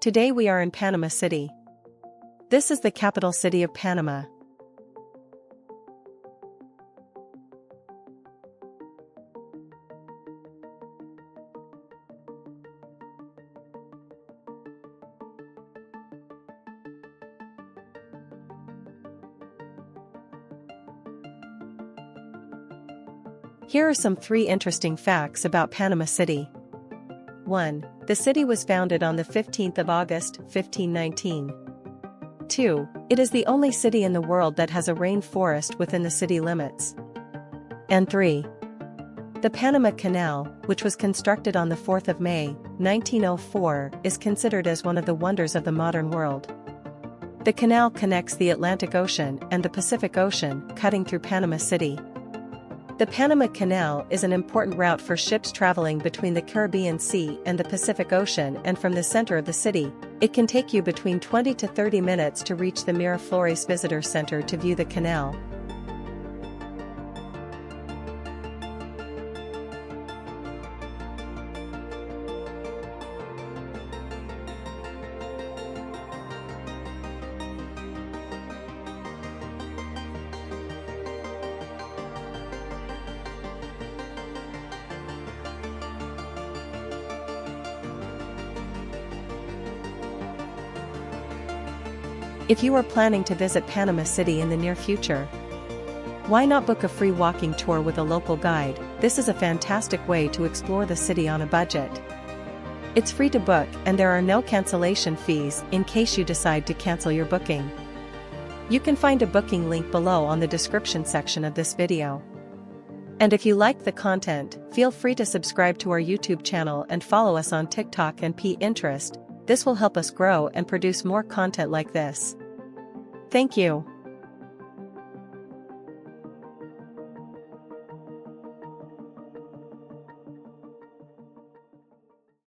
Today we are in Panama City. This is the capital city of Panama. Here are some 3 interesting facts about Panama City. 1. The city was founded on the 15th of August, 1519. 2. It is the only city in the world that has a rainforest within the city limits. And 3. The Panama Canal, which was constructed on the 4th of May, 1904, is considered as one of the wonders of the modern world. The canal connects the Atlantic Ocean and the Pacific Ocean, cutting through Panama City. The Panama Canal is an important route for ships traveling between the Caribbean Sea and the Pacific Ocean, and from the center of the city, it can take you between 20 to 30 minutes to reach the Miraflores Visitor Center to view the canal. If you are planning to visit Panama City in the near future, why not book a free walking tour with a local guide? This is a fantastic way to explore the city on a budget. It's free to book and there are no cancellation fees in case you decide to cancel your booking. You can find a booking link below on the description section of this video. And if you liked the content, feel free to subscribe to our YouTube channel and follow us on TikTok and Pinterest. This will help us grow and produce more content like this. Thank you.